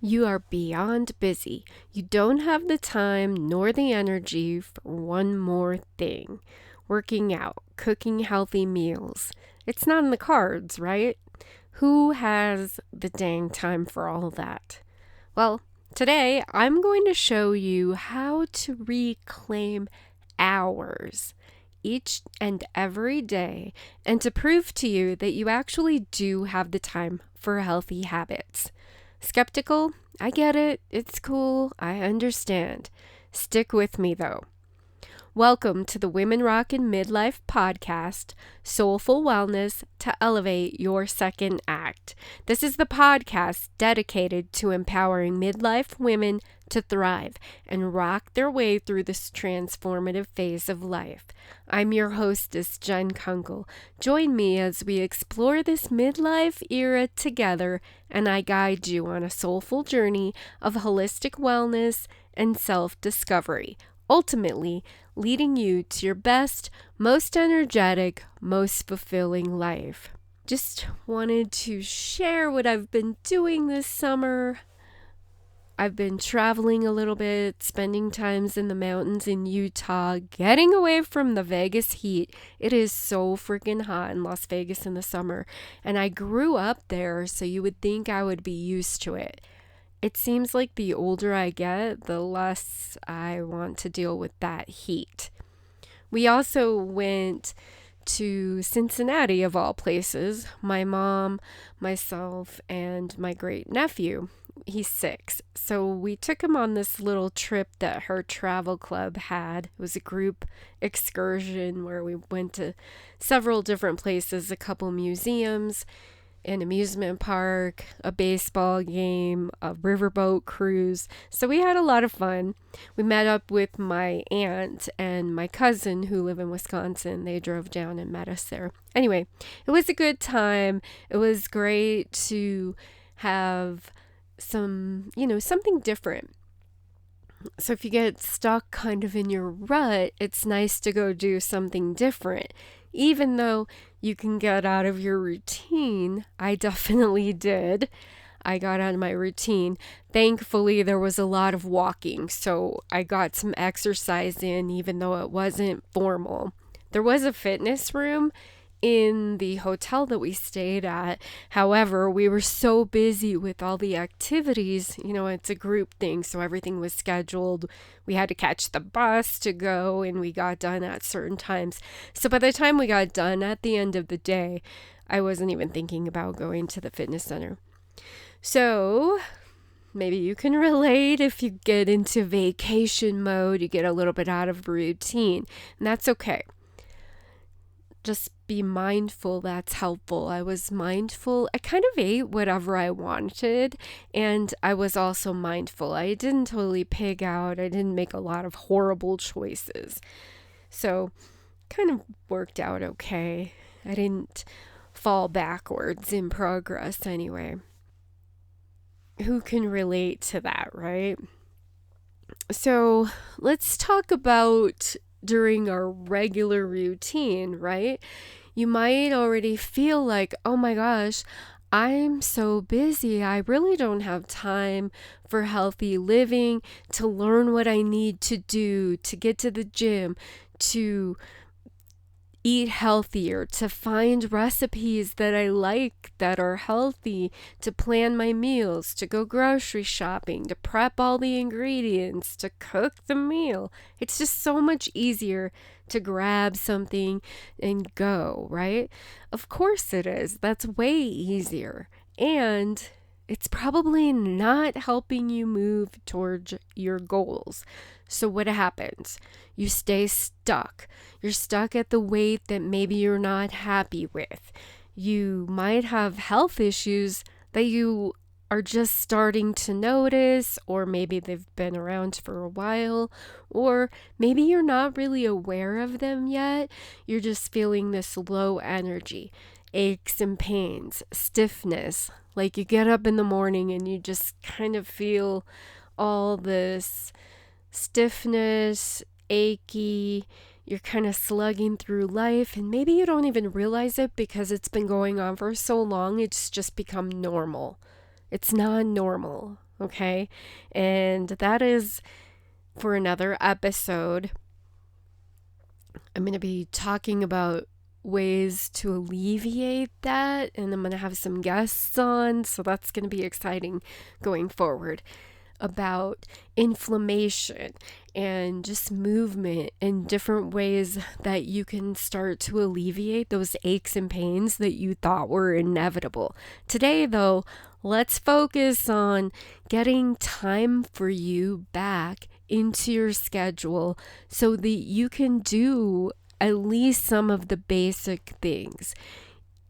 You are beyond busy. You don't have the time nor the energy for one more thing. Working out, cooking healthy meals. It's not in the cards, right? Who has the dang time for all that? Well, today I'm going to show you how to reclaim hours each and every day and to prove to you that you actually do have the time for healthy habits. Skeptical? I get it. It's cool. I understand. Stick with me though. Welcome to the Women Rockin Midlife podcast, Soulful Wellness to elevate your second act. This is the podcast dedicated to empowering midlife women to thrive and rock their way through this transformative phase of life. I'm your hostess, Jen Kunkel. Join me as we explore this midlife era together, and I guide you on a soulful journey of holistic wellness and self-discovery, ultimately leading you to your best, most energetic, most fulfilling life. Just wanted to share what I've been doing this summer. I've been traveling a little bit, spending times in the mountains in Utah, getting away from the Vegas heat. It is so freaking hot in Las Vegas in the summer, and I grew up there, so you would think I would be used to it. It seems like the older I get, the less I want to deal with that heat. We also went to Cincinnati, of all places. My mom, myself, and my great nephew. He's 6. So we took him on this little trip that her travel club had. It was a group excursion where we went to several different places, a couple museums, an amusement park, a baseball game, a riverboat cruise. So we had a lot of fun. We met up with my aunt and my cousin who live in Wisconsin. They drove down and met us there. Anyway, it was a good time. It was great to have something different. So if you get stuck kind of in your rut, it's nice to go do something different. Even though you can get out of your routine, I definitely did. I got out of my routine. Thankfully, there was a lot of walking, so I got some exercise in, even though it wasn't formal. There was a fitness room in the hotel that we stayed at. However, we were so busy with all the activities. It's a group thing, so everything was scheduled. We had to catch the bus to go, and we got done at certain times. So by the time we got done at the end of the day, I wasn't even thinking about going to the fitness center. So maybe you can relate. If you get into vacation mode, you get a little bit out of routine, and that's okay. Just be mindful. That's helpful. I was mindful. I kind of ate whatever I wanted, and I was also mindful. I didn't totally pig out. I didn't make a lot of horrible choices. So kind of worked out okay. I didn't fall backwards in progress anyway. Who can relate to that, right? So let's talk about during our regular routine, right? You might already feel like, oh my gosh, I'm so busy. I really don't have time for healthy living, to learn what I need to do, to get to the gym, to eat healthier, to find recipes that I like that are healthy, to plan my meals, to go grocery shopping, to prep all the ingredients, to cook the meal. It's just so much easier to grab something and go, right? Of course it is. That's way easier. And it's probably not helping you move towards your goals. So what happens? You stay stuck. You're stuck at the weight that maybe you're not happy with. You might have health issues that you are just starting to notice, or maybe they've been around for a while, or maybe you're not really aware of them yet. You're just feeling this low energy, aches and pains, stiffness. Like you get up in the morning and you just kind of feel all this stiffness, achy, you're kind of slugging through life, and maybe you don't even realize it because it's been going on for so long, it's just become normal. It's not normal. okay? And that is for another episode. I'm going to be talking about ways to alleviate that, and I'm going to have some guests on, so that's going to be exciting going forward, about inflammation and just movement and different ways that you can start to alleviate those aches and pains that you thought were inevitable. Today, though, let's focus on getting time for you back into your schedule so that you can do at least some of the basic things.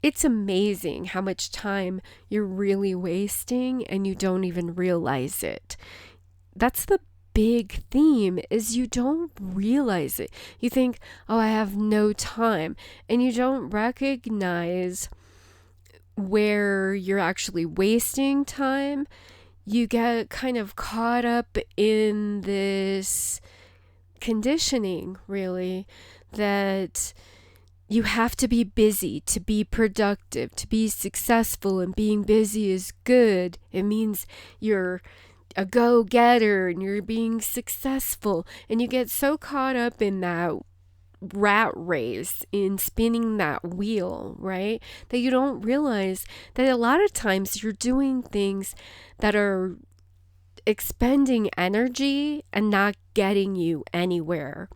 It's amazing how much time you're really wasting and you don't even realize it. That's the big theme, is you don't realize it. You think, oh, I have no time, and you don't recognize where you're actually wasting time. You get kind of caught up in this conditioning, really, that you have to be busy to be productive, to be successful, and being busy is good. It means you're a go-getter and you're being successful. And you get so caught up in that rat race, in spinning that wheel, right? That you don't realize that a lot of times you're doing things that are expending energy and not getting you anywhere.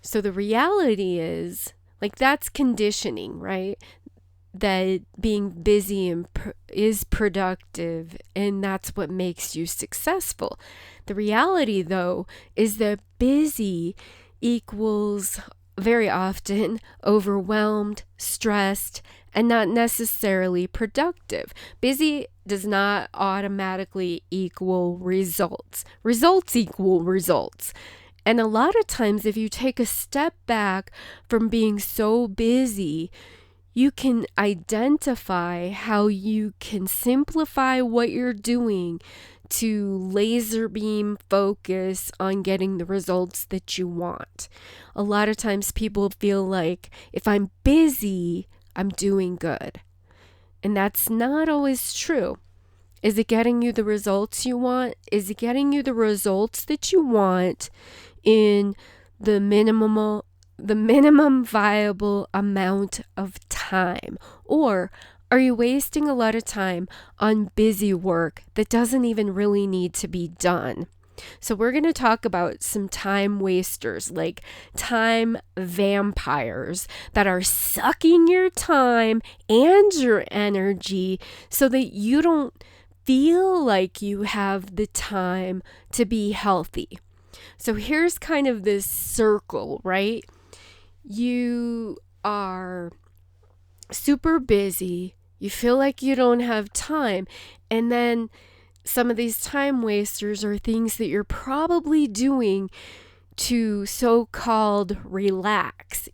So the reality is, like, that's conditioning, right? That being busy and is productive, and that's what makes you successful. The reality, though, is that busy equals very often overwhelmed, stressed, and not necessarily productive. Busy does not automatically equal results. Results equal results. And a lot of times, if you take a step back from being so busy, you can identify how you can simplify what you're doing to laser beam focus on getting the results that you want. A lot of times people feel like, if I'm busy, I'm doing good. And that's not always true. Is it getting you the results you want? Is it getting you the results that you want in the minimum viable amount of time? Or are you wasting a lot of time on busy work that doesn't even really need to be done? So we're going to talk about some time wasters, like time vampires that are sucking your time and your energy so that you don't feel like you have the time to be healthy. So here's kind of this circle, right? You are super busy, you feel like you don't have time, and then some of these time wasters are things that you're probably doing to so-called relax,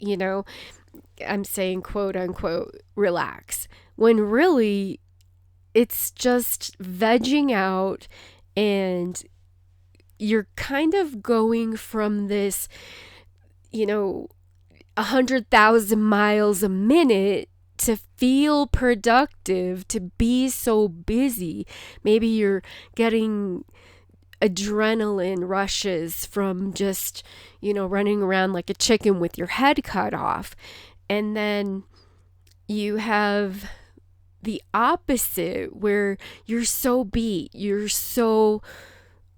I'm saying quote unquote relax, when really it's just vegging out, and you're kind of going from this, 100,000 miles a minute to feel productive, to be so busy. Maybe you're getting adrenaline rushes from just, running around like a chicken with your head cut off. And then you have the opposite, where you're so beat, you're so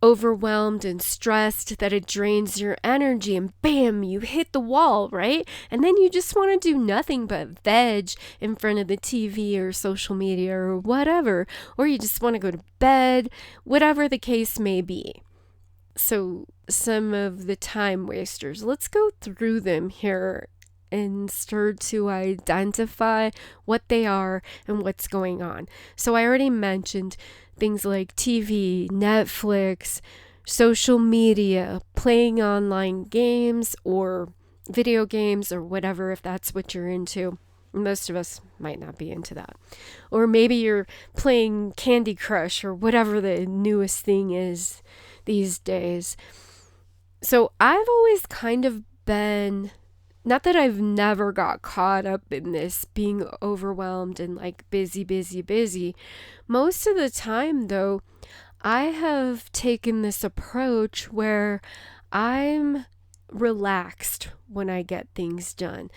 overwhelmed and stressed that it drains your energy, and bam, you hit the wall, right? And then you just want to do nothing but veg in front of the TV or social media or whatever, or you just want to go to bed, whatever the case may be. So some of the time wasters, let's go through them here and start to identify what they are and what's going on. So I already mentioned things like TV, Netflix, social media, playing online games or video games or whatever, if that's what you're into. Most of us might not be into that. Or maybe you're playing Candy Crush or whatever the newest thing is these days. So I've always kind of been, not that I've never got caught up in this being overwhelmed and like busy. Most of the time, though, I have taken this approach where I'm relaxed when I get things done.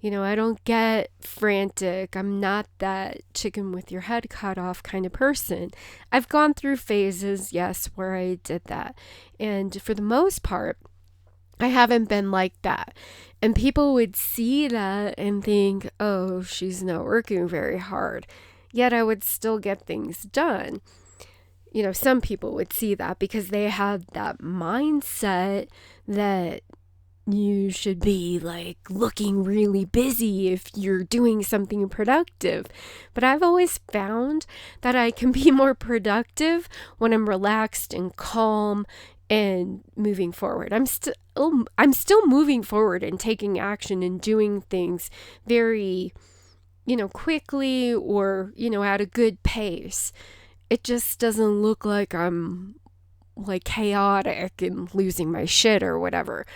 I don't get frantic. I'm not that chicken with your head cut off kind of person. I've gone through phases, yes, where I did that. And for the most part, I haven't been like that. And people would see that and think, oh, she's not working very hard. Yet I would still get things done. Some people would see that because they had that mindset that you should be like looking really busy if you're doing something productive. But I've always found that I can be more productive when I'm relaxed and calm and moving forward. I'm still moving forward and taking action and doing things very, quickly or, at a good pace. It just doesn't look like I'm like chaotic and losing my shit or whatever,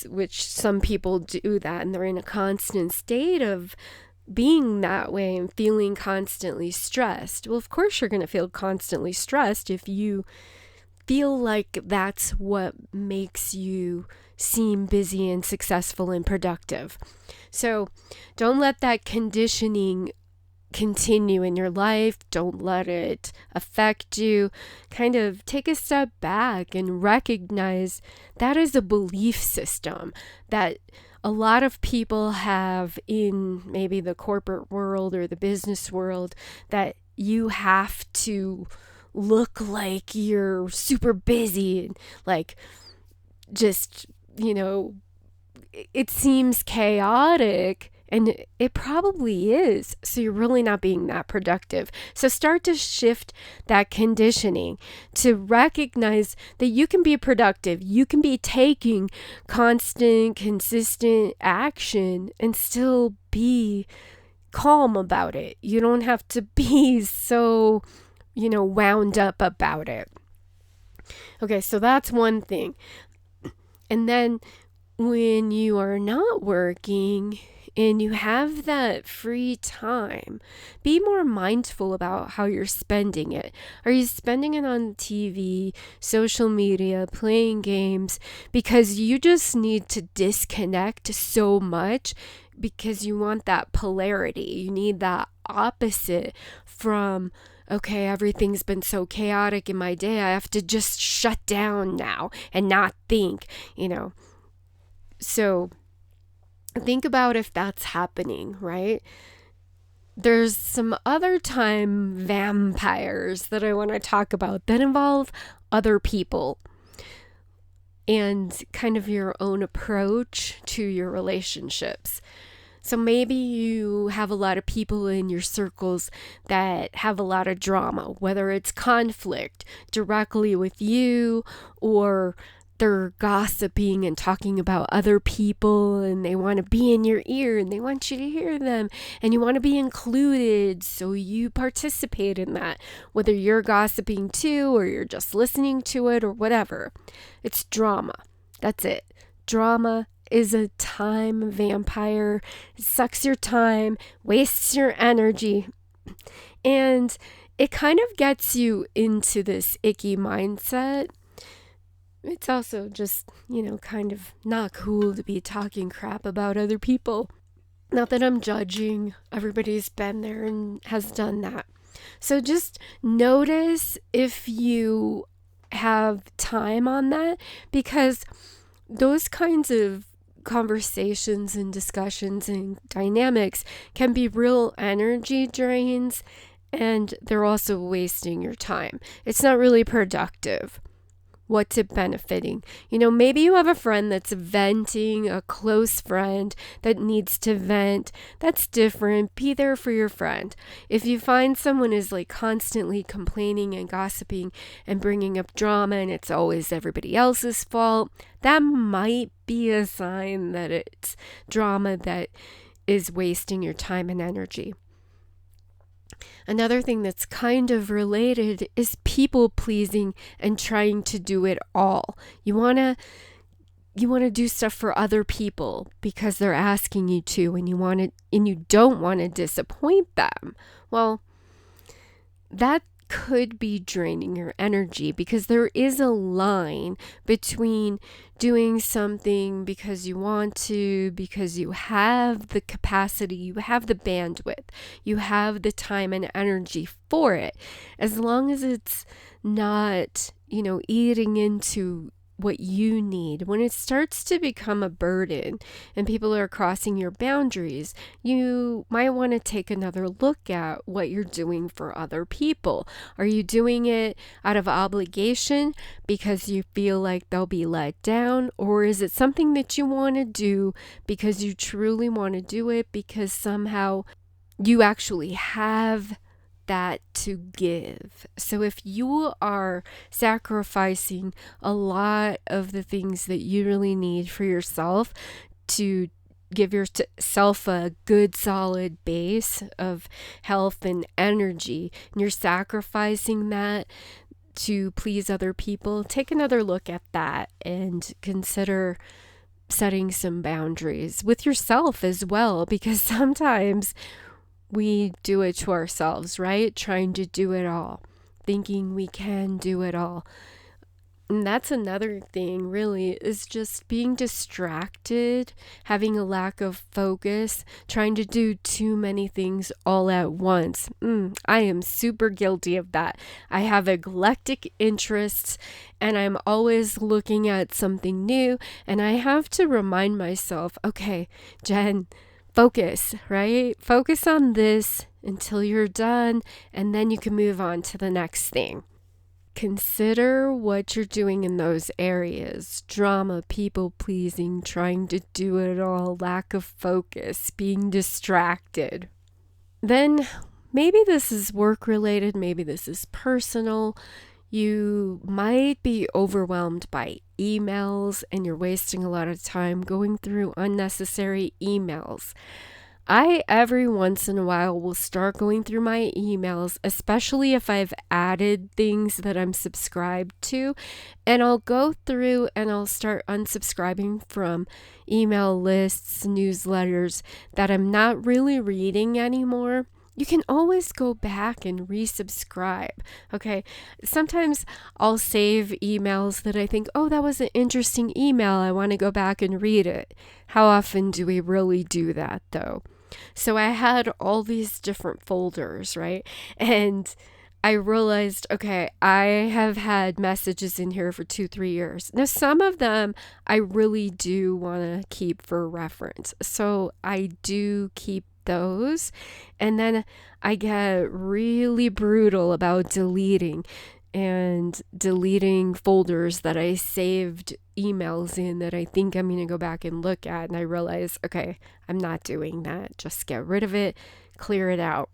which some people do that and they're in a constant state of being that way and feeling constantly stressed. Well, of course you're going to feel constantly stressed if you feel like that's what makes you seem busy and successful and productive. So don't let that conditioning continue in your life. Don't let it affect you. Kind of take a step back and recognize that is a belief system that a lot of people have in maybe the corporate world or the business world, that you have to look like you're super busy and like just, it seems chaotic. And it probably is. So you're really not being that productive. So start to shift that conditioning to recognize that you can be productive. You can be taking constant, consistent action and still be calm about it. You don't have to be so, wound up about it. Okay, so that's one thing. And then when you are not working and you have that free time, be more mindful about how you're spending it. Are you spending it on TV, social media, playing games? Because you just need to disconnect so much because you want that polarity. You need that opposite from, okay, everything's been so chaotic in my day. I have to just shut down now and not think, So think about if that's happening, right? There's some other time vampires that I want to talk about that involve other people and kind of your own approach to your relationships. So maybe you have a lot of people in your circles that have a lot of drama, whether it's conflict directly with you or they're gossiping and talking about other people and they want to be in your ear and they want you to hear them and you want to be included. So you participate in that, whether you're gossiping too or you're just listening to it or whatever. It's drama. That's it. Drama is a time vampire. It sucks your time, wastes your energy, and it kind of gets you into this icky mindset. It's also just, kind of not cool to be talking crap about other people. Not that I'm judging. Everybody's been there and has done that. So just notice if you have time on that, because those kinds of conversations and discussions and dynamics can be real energy drains, and they're also wasting your time. It's not really productive. What's it benefiting? Maybe you have a friend that's venting, a close friend that needs to vent. That's different. Be there for your friend. If you find someone is like constantly complaining and gossiping and bringing up drama and it's always everybody else's fault, that might be a sign that it's drama that is wasting your time and energy. Another thing that's kind of related is people pleasing and trying to do it all. You want to do stuff for other people because they're asking you to, and you don't want to disappoint them. Well, that could be draining your energy, because there is a line between doing something because you want to, because you have the capacity, you have the bandwidth, you have the time and energy for it, as long as it's not, eating into what you need. When it starts to become a burden and people are crossing your boundaries, you might want to take another look at what you're doing for other people. Are you doing it out of obligation because you feel like they'll be let down? Or is it something that you want to do because you truly want to do it, because somehow you actually have that to give? So if you are sacrificing a lot of the things that you really need for yourself to give yourself a good solid base of health and energy, and you're sacrificing that to please other people, take another look at that and consider setting some boundaries with yourself as well, because sometimes we do it to ourselves, right? Trying to do it all, thinking we can do it all. And that's another thing, really, is just being distracted, having a lack of focus, trying to do too many things all at once. I am super guilty of that. I have eclectic interests and I'm always looking at something new, and I have to remind myself, okay, Jen, focus, right? Focus on this until you're done, and then you can move on to the next thing. Consider what you're doing in those areas: drama, people pleasing, trying to do it all, lack of focus, being distracted. Then maybe this is work related, maybe this is personal. You might be overwhelmed by emails and you're wasting a lot of time going through unnecessary emails. I, every once in a while, will start going through my emails, especially if I've added things that I'm subscribed to, and I'll go through and I'll start unsubscribing from email lists, newsletters that I'm not really reading anymore. You can always go back and resubscribe, okay? Sometimes I'll save emails that I think, oh, that was an interesting email, I want to go back and read it. How often do we really do that, though? So I had all these different folders, right? And I realized, okay, I have had messages in here for 2-3 years. Now, some of them I really do want to keep for reference. So I do keep those. And then I get really brutal about deleting folders that I saved emails in that I think I'm going to go back and look at. And I realize, okay, I'm not doing that. Just get rid of it, clear it out.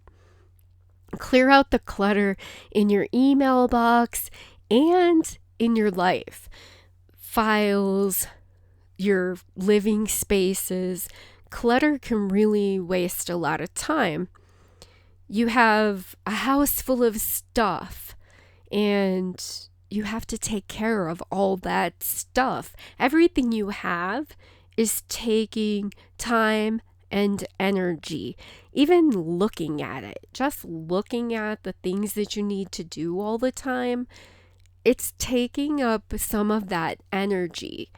Clear out the clutter in your email box and in your life. Files, your living spaces. Clutter can really waste a lot of time. You have a house full of stuff and you have to take care of all that stuff. Everything you have is taking time and energy. Even looking at it, just looking at the things that you need to do all the time, it's taking up some of that energy.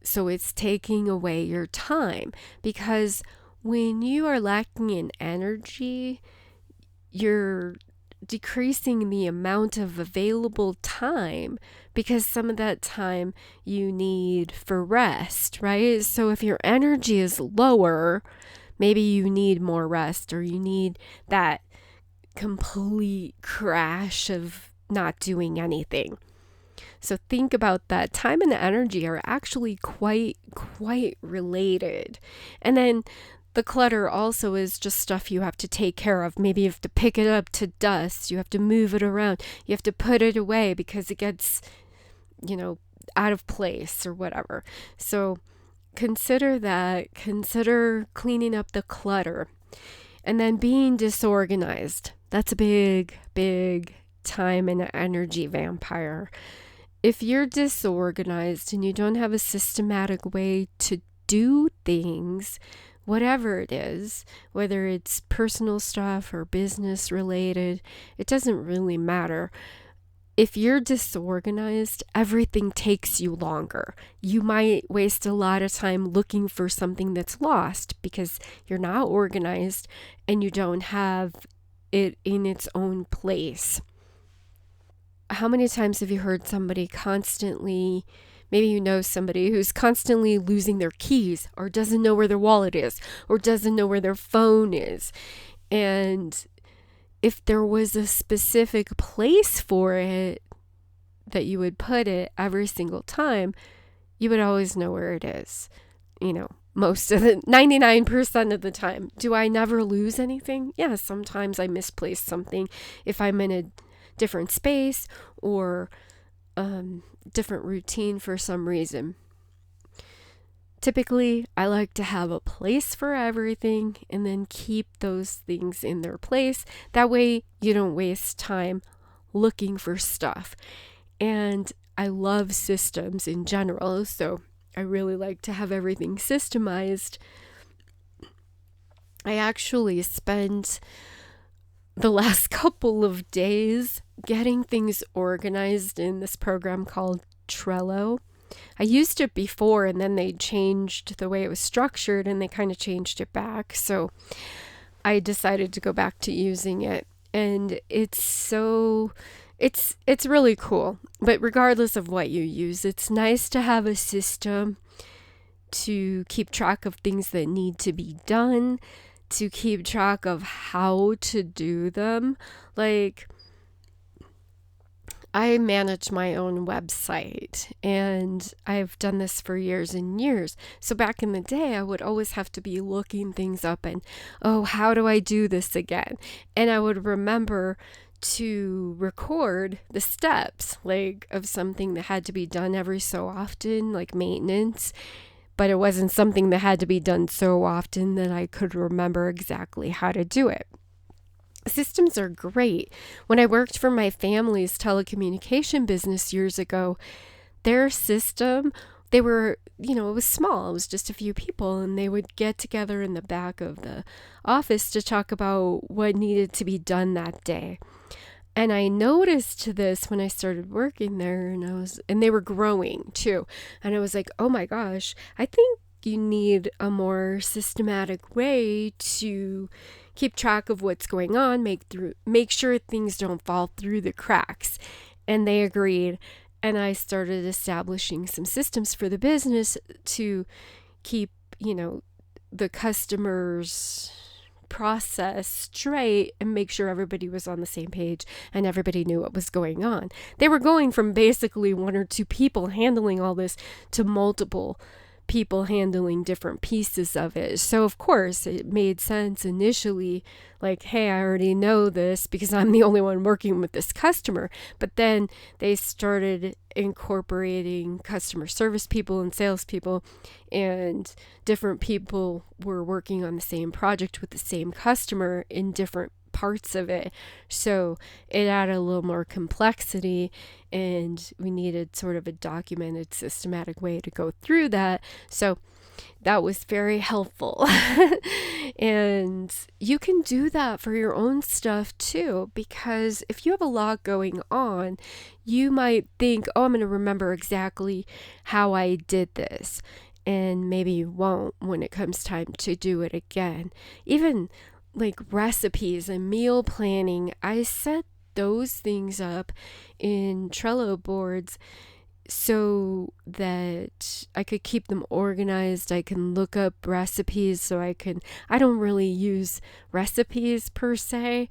So it's taking away your time, because when you are lacking in energy, you're decreasing the amount of available time, because some of that time you need for rest, right? So if your energy is lower, maybe you need more rest, or you need that complete crash of not doing anything. So think about that. Time and energy are actually quite related. And then the clutter also is just stuff you have to take care of. Maybe you have to pick it up to dust. You have to move it around. You have to put it away because it gets, out of place or whatever. So consider that. Consider cleaning up the clutter. And then being disorganized. That's a big time and energy vampire. If you're disorganized and you don't have a systematic way to do things, whatever it is, whether it's personal stuff or business related, it doesn't really matter. If you're disorganized, everything takes you longer. You might waste a lot of time looking for something that's lost because you're not organized and you don't have it in its own place. How many times have you heard somebody constantly, maybe you know somebody who's constantly losing their keys or doesn't know where their wallet is or doesn't know where their phone is? And if there was a specific place for it that you would put it every single time, you would always know where it is. Most of the 99% of the time. Do I never lose anything? Yeah, sometimes I misplace something if I'm in a different space or different routine for some reason. Typically, I like to have a place for everything and then keep those things in their place. That way, you don't waste time looking for stuff. And I love systems in general, so I really like to have everything systemized. I actually spent the last couple of days getting things organized in this program called Trello. I used it before and then they changed the way it was structured and they kind of changed it back. So I decided to go back to using it. And it's really cool. But regardless of what you use, it's nice to have a system to keep track of things that need to be done, to keep track of how to do them. Like, I manage my own website and I've done this for years and years. So back in the day, I would always have to be looking things up and, how do I do this again? And I would remember to record the steps, like of something that had to be done every so often, like maintenance. But it wasn't something that had to be done so often that I could remember exactly how to do it. Systems are great. When I worked for my family's telecommunication business years ago, their system, it was small. It was just a few people, and they would get together in the back of the office to talk about what needed to be done that day. And I noticed this when I started working there, and they were growing too. And I was like, oh my gosh, I think you need a more systematic way to keep track of what's going on, make sure things don't fall through the cracks. And they agreed. And I started establishing some systems for the business to keep, the customers' process straight and make sure everybody was on the same page and everybody knew what was going on. They were going from basically one or two people handling all this to multiple people handling different pieces of it. So of course it made sense initially, like, hey, I already know this because I'm the only one working with this customer. But then they started incorporating customer service people and salespeople, and different people were working on the same project with the same customer in different parts of it. So it added a little more complexity, and we needed sort of a documented, systematic way to go through that. So that was very helpful. And you can do that for your own stuff too, because if you have a lot going on, you might think, I'm going to remember exactly how I did this. And maybe you won't when it comes time to do it again. Even like recipes and meal planning, I set those things up in Trello boards so that I could keep them organized. I can look up recipes I don't really use recipes per se.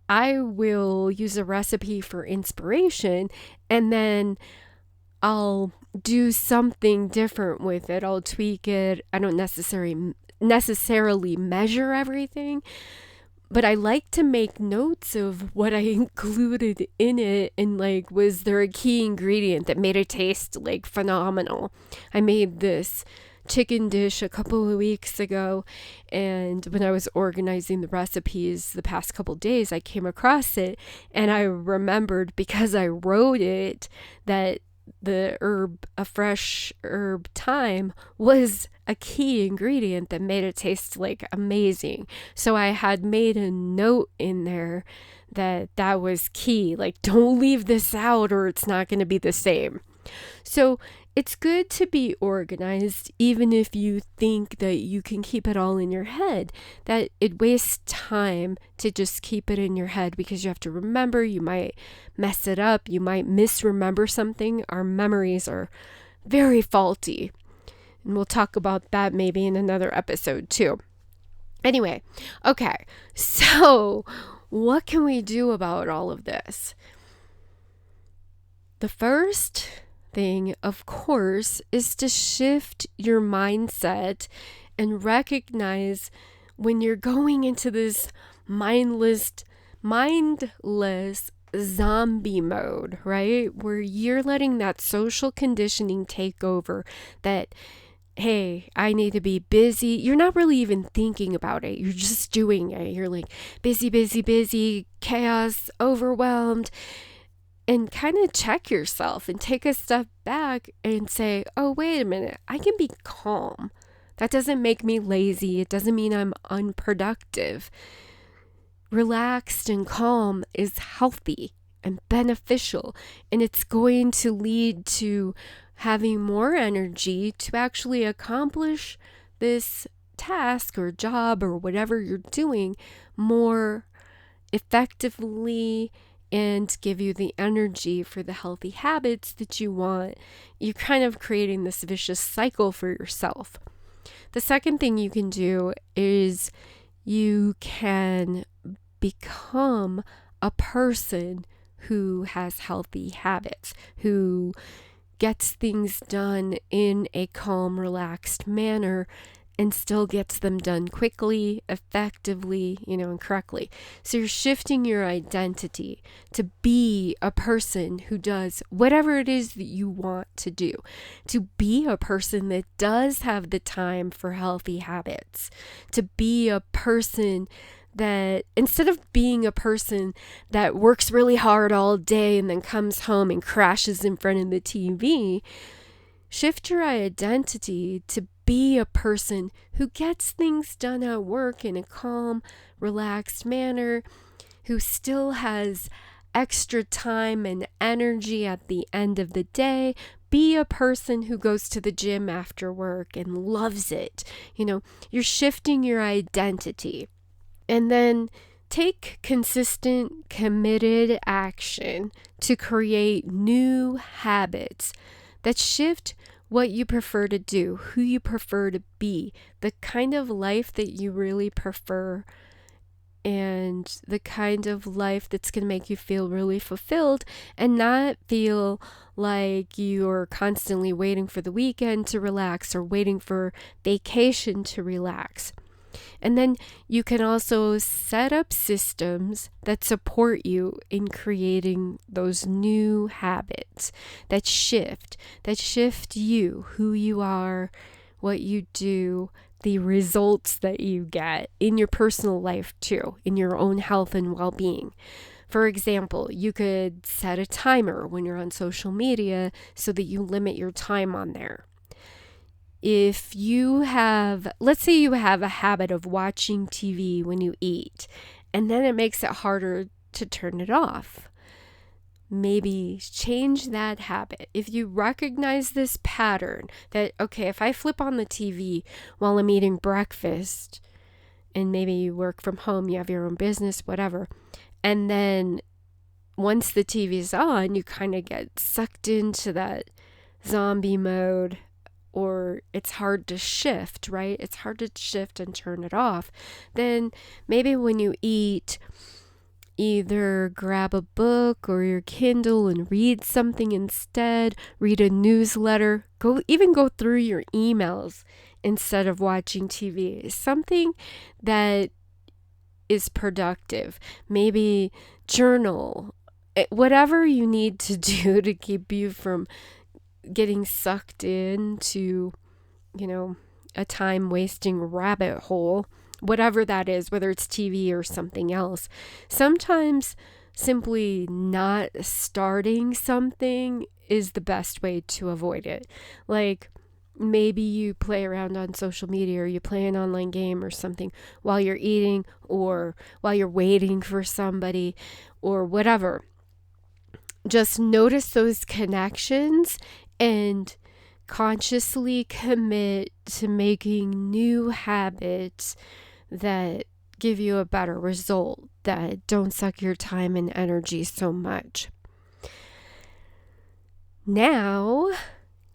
I will use a recipe for inspiration, and then I'll do something different with it. I'll tweak it. I don't necessarily measure everything, but I like to make notes of what I included in it, and like, was there a key ingredient that made it taste like phenomenal? I made this chicken dish a couple of weeks ago, and when I was organizing the recipes the past couple days, I came across it, and I remembered, because I wrote it, that a fresh herb thyme was a key ingredient that made it taste like amazing. So I had made a note in there that was key. Like, don't leave this out or it's not going to be the same. So it's good to be organized, even if you think that you can keep it all in your head, that it wastes time to just keep it in your head because you have to remember, you might mess it up, you might misremember something. Our memories are very faulty. And we'll talk about that maybe in another episode too. Anyway, okay, so what can we do about all of this? The first thing, of course, is to shift your mindset and recognize when you're going into this mindless zombie mode, right? Where you're letting that social conditioning take over, that, hey, I need to be busy. You're not really even thinking about it. You're just doing it. You're like busy, chaos, overwhelmed. And kind of check yourself and take a step back and say, oh, wait a minute, I can be calm. That doesn't make me lazy. It doesn't mean I'm unproductive. Relaxed and calm is healthy and beneficial, and it's going to lead to having more energy to actually accomplish this task or job or whatever you're doing more effectively and give you the energy for the healthy habits that you want. You're kind of creating this vicious cycle for yourself. The second thing you can do is you can become a person who has healthy habits, who gets things done in a calm, relaxed manner and still gets them done quickly, effectively, and correctly. So you're shifting your identity to be a person who does whatever it is that you want to do, to be a person that does have the time for healthy habits, to be a person that instead of being a person that works really hard all day and then comes home and crashes in front of the TV, shift your identity to be a person who gets things done at work in a calm, relaxed manner, who still has extra time and energy at the end of the day. Be a person who goes to the gym after work and loves it. You're shifting your identity. And then take consistent, committed action to create new habits that shift what you prefer to do, who you prefer to be, the kind of life that you really prefer, and the kind of life that's going to make you feel really fulfilled and not feel like you're constantly waiting for the weekend to relax or waiting for vacation to relax. And then you can also set up systems that support you in creating those new habits that shift you, who you are, what you do, the results that you get in your personal life too, in your own health and well-being. For example, you could set a timer when you're on social media so that you limit your time on there. If you have, let's say you have a habit of watching TV when you eat, and then it makes it harder to turn it off. Maybe change that habit. If you recognize this pattern that, okay, if I flip on the TV while I'm eating breakfast, and maybe you work from home, you have your own business, whatever, and then once the TV's on, you kind of get sucked into that zombie mode, or it's hard to shift, right? It's hard to shift and turn it off. Then maybe when you eat, either grab a book or your Kindle and read something instead, read a newsletter, go through your emails instead of watching TV. Something that is productive. Maybe journal. Whatever you need to do to keep you from getting sucked into, a time-wasting rabbit hole, whatever that is, whether it's TV or something else. Sometimes simply not starting something is the best way to avoid it. Like, maybe you play around on social media or you play an online game or something while you're eating or while you're waiting for somebody or whatever. Just notice those connections and consciously commit to making new habits that give you a better result, that don't suck your time and energy so much. Now,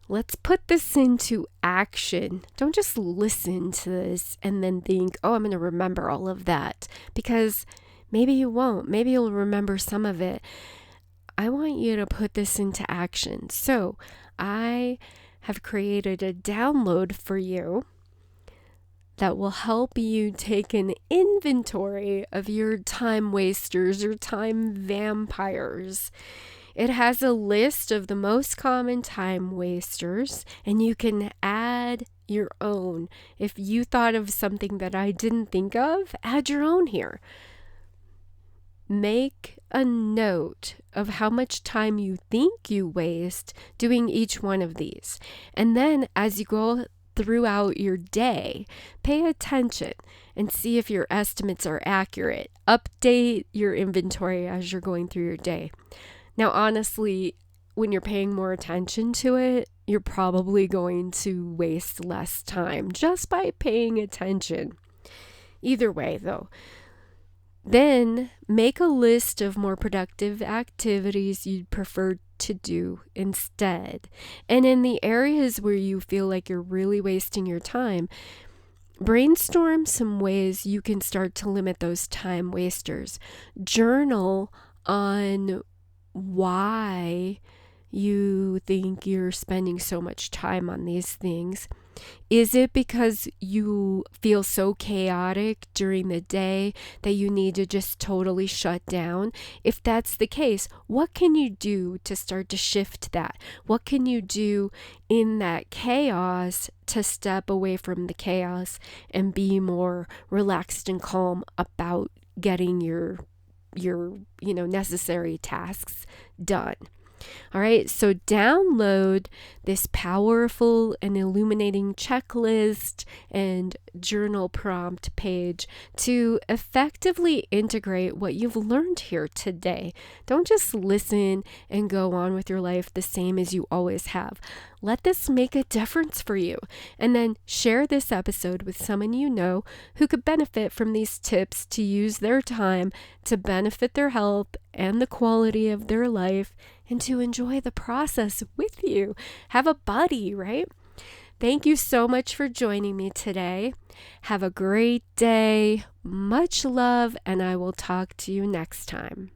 let's put this into action. Don't just listen to this and then think, oh, I'm going to remember all of that, because maybe you won't. Maybe you'll remember some of it. I want you to put this into action. So I have created a download for you that will help you take an inventory of your time wasters, your time vampires. It has a list of the most common time wasters, and you can add your own. If you thought of something that I didn't think of, add your own here. Make a note of how much time you think you waste doing each one of these. And then as you go throughout your day, pay attention and see if your estimates are accurate. Update your inventory as you're going through your day. Now, honestly, when you're paying more attention to it, you're probably going to waste less time just by paying attention. Either way, though, then make a list of more productive activities you'd prefer to do instead. And in the areas where you feel like you're really wasting your time, brainstorm some ways you can start to limit those time wasters. Journal on why you think you're spending so much time on these things. Is it because you feel so chaotic during the day that you need to just totally shut down? If that's the case, what can you do to start to shift that? What can you do in that chaos to step away from the chaos and be more relaxed and calm about getting your necessary tasks done? All right, so download this powerful and illuminating checklist and journal prompt page to effectively integrate what you've learned here today. Don't just listen and go on with your life the same as you always have. Let this make a difference for you. And then share this episode with someone you know who could benefit from these tips to use their time to benefit their health and the quality of their life, and to enjoy the process with you. Have a buddy, right? Thank you so much for joining me today. Have a great day. Much love, and I will talk to you next time.